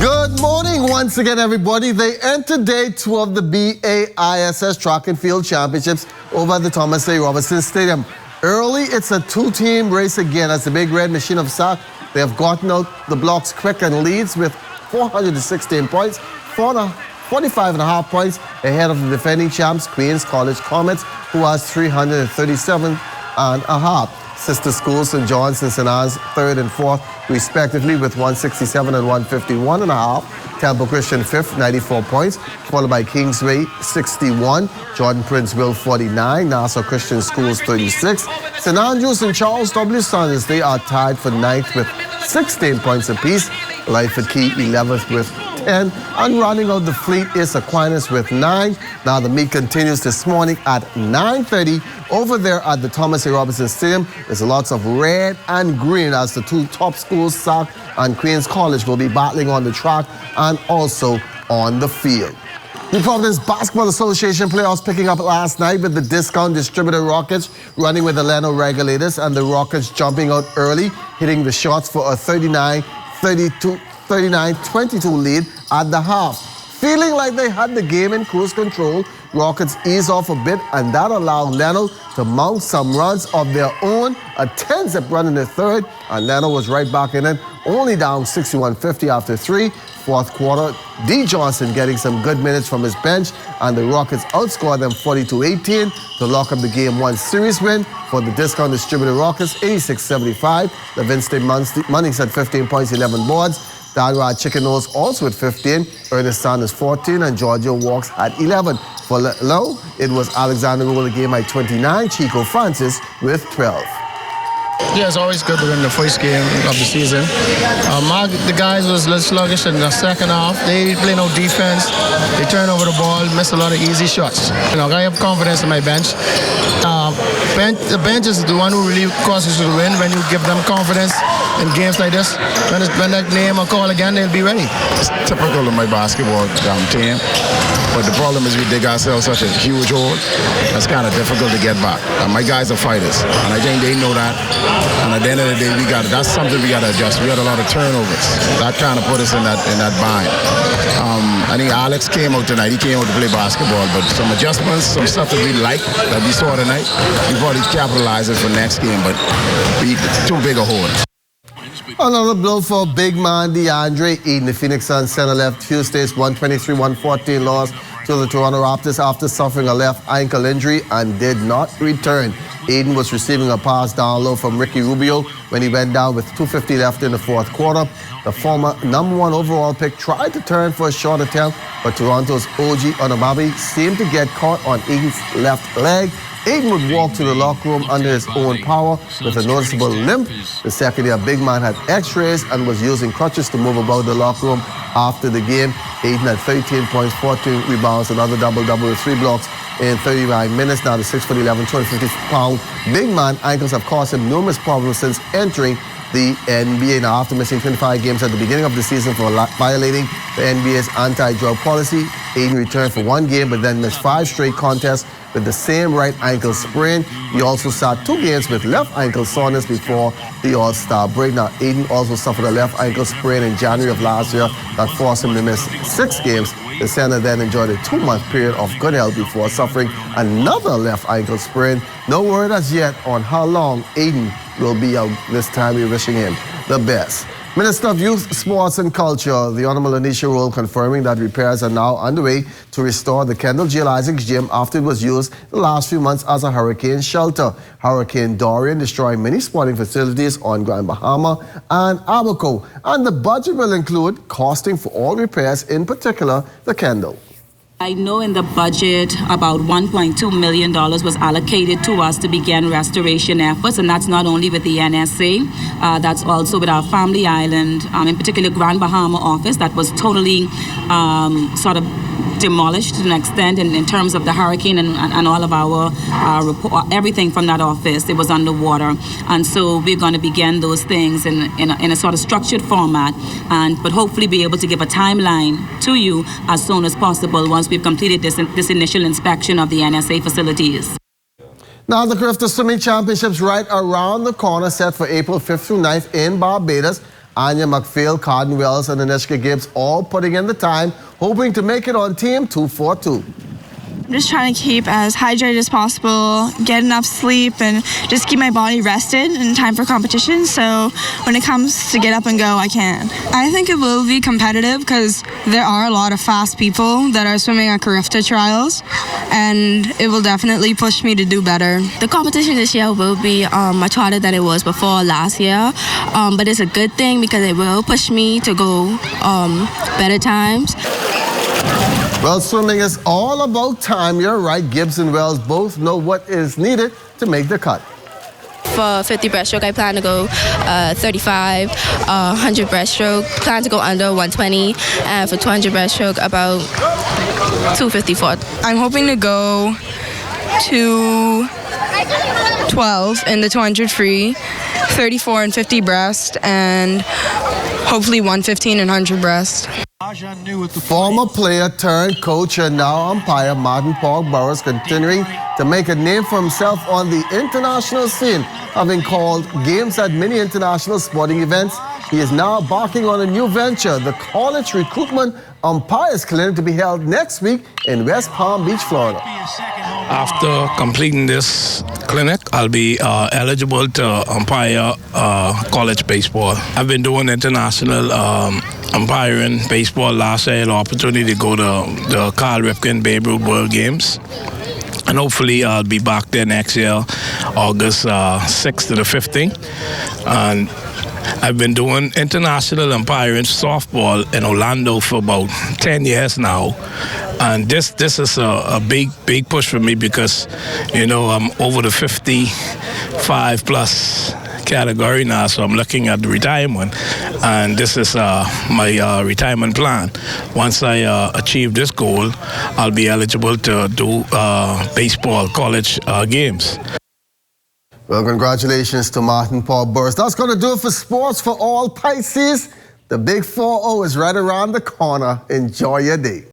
Good morning once again, everybody. They entered day 2 of the BAISS Track and Field Championships over at the Thomas A. Robinson Stadium. Early, it's a two-team race again as the Big Red Machine of Sac. They have gotten out the blocks quick and leads with 416 points, 45.5 points ahead of the defending champs, Queens College Comets, who has 337.5. Sister schools, St. John's and St. Anne's, 3rd and 4th, respectively, with 167 and 151.5. Temple Christian, 5th, 94 points, followed by Kingsway, 61. Jordan Princeville, 49. Nassau Christian Schools, 36. St. Andrews and Charles W. Sanders, they are tied for 9th with 16 points apiece. Lyford Key, 11th with 10. And running out the fleet is Aquinas with 9. Now the meet continues this morning at 9:30 over there at the Thomas A. Robinson Stadium. There's lots of red and green as the two top schools, Sac and Queens College, will be battling on the track and also on the field. The Providence Basketball Association playoffs picking up last night with the discount distributor Rockets running with the Leno Regulators and the Rockets jumping out early, hitting the shots for a 39-22 lead at the half. Feeling like they had the game in cruise control, Rockets eased off a bit, and that allowed Leno to mount some runs of their own. A 10-zip run in the third, and Leno was right back in it, only down 61-50 after 3. Fourth quarter, D. Johnson getting some good minutes from his bench, and the Rockets outscored them 42-18 to lock up the Game 1 series win for the discount distributor Rockets, 86-75. Livingston Munnings had 15 points, 11 boards. Dalrod Chicken Nose also with 15, Ernest Sanders 14, and Georgia Walks had 11. For Low, it was Alexander Rule the game at 29, Chico Francis with 12. Yeah, it's always good to win the first game of the season. The guys was a little sluggish in the second half. They play no defense. They turn over the ball, miss a lot of easy shots. I have confidence in my bench. The bench is the one who really causes you to win when you give them confidence in games like this. When that name or call again, they'll be ready. It's typical of my basketball team. But the problem is we dig ourselves such a huge hole. That's kind of difficult to get back. My guys are fighters, and I think they know that. And at the end of the day, that's something we got to adjust. We had a lot of turnovers. That kind of put us in that bind. I think Alex came out tonight. He came out to play basketball, but some adjustments, some stuff that we like, that we saw tonight, we probably capitalize it for next game, but we too big a hole. Another blow for big man DeAndre Ayton. The Phoenix Suns center left Tuesday's 123-114 loss to the Toronto Raptors after suffering a left ankle injury and did not return. Ayton was receiving a pass down low from Ricky Rubio when he went down with 2:50 left in the fourth quarter. The former #1 overall pick tried to turn for a short attempt, but Toronto's OG Anunoby seemed to get caught on Ayton's left leg. Ayton would walk to the locker room under his own power with a noticeable limp. The second-year big man had x-rays and was using crutches to move about the locker room after the game. Ayton had 13 points, 14 rebounds, another double-double with 3 blocks in 39 minutes. Now the 6'11", 250-pound big man ankles have caused him numerous problems since entering the NBA. Now, after missing 25 games at the beginning of the season for violating the NBA's anti-drug policy, Ayton returned for 1 game but then missed 5 straight contests with the same right ankle sprain. He also sat 2 games with left ankle soreness before the All-Star break. Now, Ayton also suffered a left ankle sprain in January of last year that forced him to miss 6 games. The center then enjoyed a 2-month period of good health before suffering another left ankle sprain. No word as yet on how long Ayton will be out. This time we're wishing him the best. Minister of Youth, Sports and Culture, the Honorable Anisha Rolle, confirming that repairs are now underway to restore the Kendall J. Isaacs Gym after it was used the last few months as a hurricane shelter. Hurricane Dorian destroying many sporting facilities on Grand Bahama and Abaco. And the budget will include costing for all repairs, in particular the Kendall. I know in the budget about $1.2 million was allocated to us to begin restoration efforts, and that's not only with the NSA, that's also with our Family Island, in particular Grand Bahama office that was totally sort of demolished to an extent in terms of the hurricane and all of our everything from that office. It was underwater, and so we're going to begin those things in a sort of structured format, but hopefully be able to give a timeline to you as soon as possible once we've completed this initial inspection of the NSA facilities. Now the Clifton Swimming Championships right around the corner, set for April 5th through 9th in Barbados. Anya McPhail, Carden Wells, and Anishka Gibbs all putting in the time, hoping to make it on Team 242. I'm just trying to keep as hydrated as possible, get enough sleep, and just keep my body rested in time for competition. So when it comes to get up and go, I can. I think it will be competitive because there are a lot of fast people that are swimming at Carifta trials, and it will definitely push me to do better. The competition this year will be much harder than it was before last year, but it's a good thing because it will push me to go better times. Well, swimming is all about time. You're right. Gibbs and Wells both know what is needed to make the cut. For 50 breaststroke, I plan to go 35, 100 breaststroke, plan to go under 120, and for 200 breaststroke, about 254. I'm hoping to go to 12 in the 200 free, 34 and 50 breast, and hopefully 115 and 100 breast. Former player turned coach and now umpire Martin Paul Burris continuing to make a name for himself on the international scene, having called games at many international sporting events. He is now embarking on a new venture, the College Recruitment Umpires Clinic, to be held next week in West Palm Beach, Florida. After completing this clinic, I'll be eligible to umpire college baseball. I've been doing international umpiring baseball. Last year I had the opportunity to go to the Carl Ripken Babe Ruth World Games. And hopefully I'll be back there next year, August 6th to the 15th. And I've been doing international umpiring softball in Orlando for about 10 years now. And this is a big push for me because, you know, I'm over the 55 plus category now, so I'm looking at the retirement, and this is my retirement plan. Once I achieve this goal, I'll be eligible to do baseball college games. Well, congratulations to Martin Paul Burris. That's going to do it for sports for all Pisces. The big 4-0 is right around the corner. Enjoy your day.